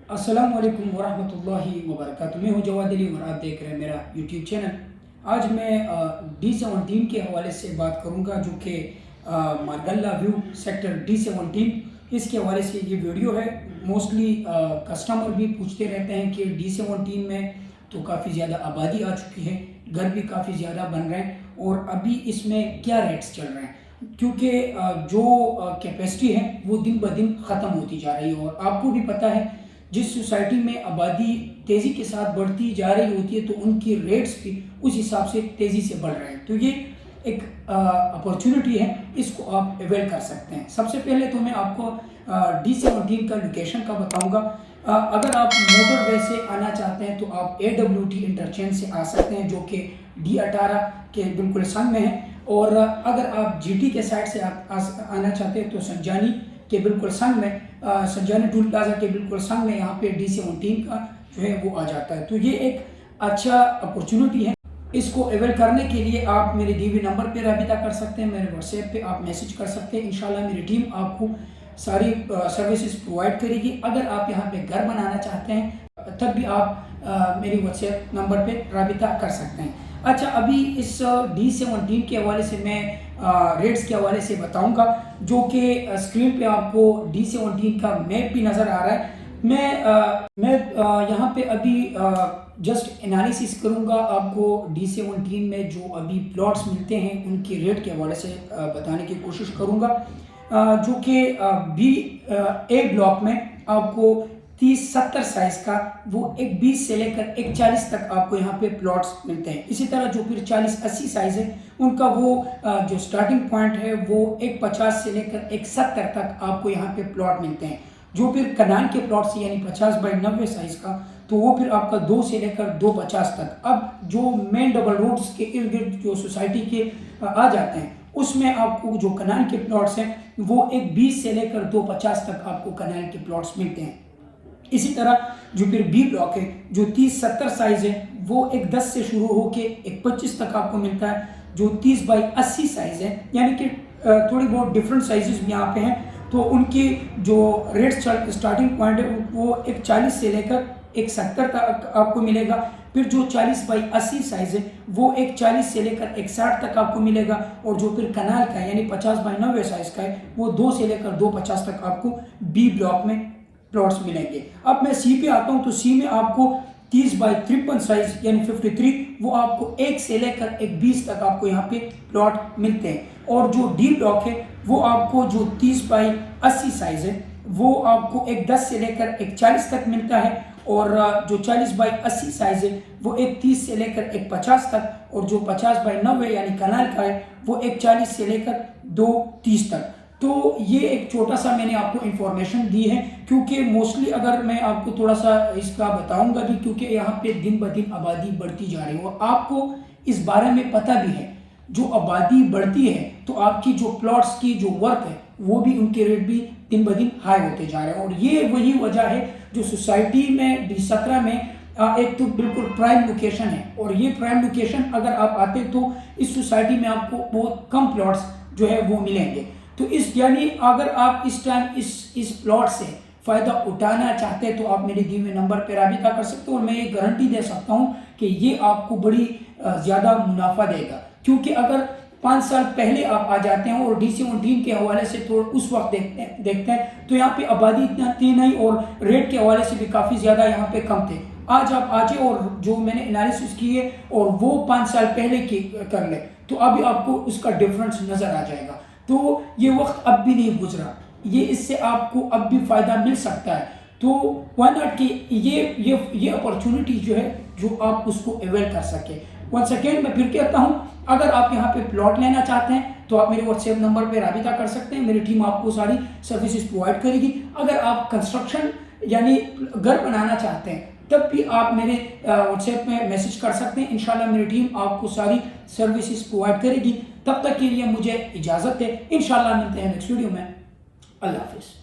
अस्सलाम वालेकुम वरहमतुल्लाहि वबरकातुहू। मैं हूँ जवाद अली और आप देख रहे हैं मेरा यूट्यूब चैनल। आज मैं D17 के हवाले से बात करूँगा, जो कि मारगल्ला व्यू सेक्टर D17, इसके हवाले से ये वीडियो है। मोस्टली कस्टमर भी पूछते रहते हैं कि D17 में तो काफ़ी ज़्यादा आबादी आ चुकी है, घर भी काफ़ी ज़्यादा बन रहे हैं और अभी इसमें क्या रेट्स चल रहे हैं, क्योंकि जो कैपेसिटी है वो दिन ब दिन ख़त्म होती जा रही है। और आपको भी पता है, जिस सोसाइटी में आबादी तेज़ी के साथ बढ़ती जा रही होती है तो उनकी रेट्स भी उस हिसाब से तेज़ी से बढ़ रहे हैं। तो ये एक अपॉर्चुनिटी है, इसको आप अवेल कर सकते हैं। सबसे पहले तो मैं आपको D17 का लोकेशन का बताऊंगा। अगर आप मोटरवे से आना चाहते हैं तो आप AWT इंटरचेंज से आ सकते हैं, जो कि D18 के बिल्कुल संग में है। और अगर आप GT के साइड से आना चाहते हैं तो संजानी के बिल्कुल संग में, संजानी टूल प्लाजा के बिल्कुल संग में यहाँ पे D17 का जो है वो आ जाता है। तो ये एक अच्छा अपॉर्चुनिटी है। इसको अवेल करने के लिए आप मेरे दिए हुए नंबर पे राबिता कर सकते हैं, मेरे व्हाट्सएप पे आप मैसेज कर सकते हैं। इंशाल्लाह मेरी टीम आपको सारी सर्विसेज प्रोवाइड करेगी। अगर आप यहाँ पे घर बनाना चाहते हैं तब भी आप मेरी व्हाट्सएप नंबर पे राबिता कर सकते हैं। अच्छा, अभी इस D17 के हवाले से मैं रेट्स के हवाले से बताऊंगा, जो कि स्क्रीन पे आपको D17 का मैप भी नज़र आ रहा है। मैं यहाँ पे अभी जस्ट एनालिसिस करूँगा, आपको D17 में जो अभी प्लॉट्स मिलते हैं उनकी रेट के हवाले से बताने की कोशिश करूँगा, जो कि A ब्लॉक में आपको 30-70 साइज का वो एक 20 से लेकर एक 40 तक आपको यहाँ पे प्लॉट्स मिलते हैं। इसी तरह जो फिर 40-80 साइज है उनका वो जो स्टार्टिंग पॉइंट है वो एक 50 से लेकर एक 70 तक आपको यहाँ पे प्लॉट मिलते हैं। जो फिर कनाल के प्लॉट्स यानी 50 बाई 90 साइज का, तो वो फिर आपका 2 से लेकर 250 तक। अब जो मेन डबल रोड्स के इर्द गिर्द जो सोसाइटी के आ जाते हैं उसमें आपको जो कनाल के प्लॉट्स हैं वो एक 20 से लेकर 250 तक आपको कनाल के प्लॉट्स मिलते हैं। इसी तरह जो फिर B ब्लॉक है जो 30-70 साइज है वो एक 10 से शुरू होके एक 25 तक आपको मिलता है। जो 30 बाई 80 साइज है, यानी कि थोड़ी बहुत डिफरेंट साइजेस भी यहाँ पे हैं, तो उनकी जो रेट स्टार्टिंग पॉइंट है वो एक 40 से लेकर एक 70 तक आपको मिलेगा। फिर जो 40 बाई 80 साइज है वो एक 40 से लेकर एक 60 तक आपको मिलेगा। और जो फिर कनाल का है यानी 50 बाई 90 साइज का है वो 2 से लेकर 250 तक आपको B ब्लॉक में प्लॉट्स मिलेंगे। अब मैं C पे आता हूँ, तो C में आपको 30 बाई 53 साइज यानी 53 वो आपको 1 से लेकर एक 20 तक आपको यहाँ पे प्लॉट मिलते हैं। और जो D ब्लॉक है वो आपको जो 30 बाई 80 साइज है वो आपको एक 10 से लेकर एक 40 तक मिलता है। और जो 40 बाई 80 साइज है वो एक 30 से लेकर एक 50 तक। और जो 50 बाई 90 यानी कनाल का है वो एक 40 से लेकर 230 तक। तो ये एक छोटा सा मैंने आपको इंफॉर्मेशन दी है, क्योंकि मोस्टली अगर मैं आपको थोड़ा सा इसका बताऊंगा भी, क्योंकि यहाँ पे दिन ब दिन आबादी बढ़ती जा रही है और आपको इस बारे में पता भी है। जो आबादी बढ़ती है तो आपकी जो प्लॉट्स की जो वर्क है वो भी उनके रेट भी दिन ब दिन हाई होते जा रहे हैं। और ये वही वजह है जो सोसाइटी में D17 में एक तो बिल्कुल प्राइम लोकेशन है। और ये प्राइम लोकेशन अगर आप आते तो इस सोसाइटी में आपको बहुत कम प्लॉट्स जो है वो मिलेंगे। तो इस यानी अगर आप इस टाइम इस प्लॉट से फ़ायदा उठाना चाहते हैं तो आप मेरे दिए हुए नंबर पर राबिता कर सकते हो। और मैं ये गारंटी दे सकता हूँ कि ये आपको बड़ी ज़्यादा मुनाफा देगा, क्योंकि अगर 5 साल पहले आप आ जाते हैं और D17 के हवाले से थोड़ा उस वक्त देखते हैं तो यहाँ पे आबादी इतना थी नहीं और रेट के हवाले से भी काफ़ी ज़्यादा यहाँ पे कम थे। आज आप आ जाए और जो मैंने एनालिसिस की है और वो 5 साल पहले की कर ले तो अभी आपको उसका डिफरेंस नज़र आ जाएगा। तो ये वक्त अब भी नहीं गुजरा, ये इससे आपको अब भी फ़ायदा मिल सकता है। तो व्हाई नॉट कि ये अपॉर्चुनिटी जो है जो आप उसको अवेल कर सके। वंस अगेन मैं फिर कहता हूँ, अगर आप यहाँ पे प्लॉट लेना चाहते हैं तो आप मेरे व्हाट्सएप नंबर पे राबिता कर सकते हैं, मेरी टीम आपको सारी सर्विसेज प्रोवाइड करेगी। अगर आप कंस्ट्रक्शन यानी घर बनाना चाहते हैं तब भी आप मेरे व्हाट्सएप में मैसेज कर सकते हैं। इंशाल्लाह मेरी टीम आपको सारी सर्विसेज प्रोवाइड करेगी। तब तक के लिए मुझे इजाज़त है, इंशाल्लाह मिलते हैं नेक्स्ट वीडियो में। अल्लाह हाफिज़।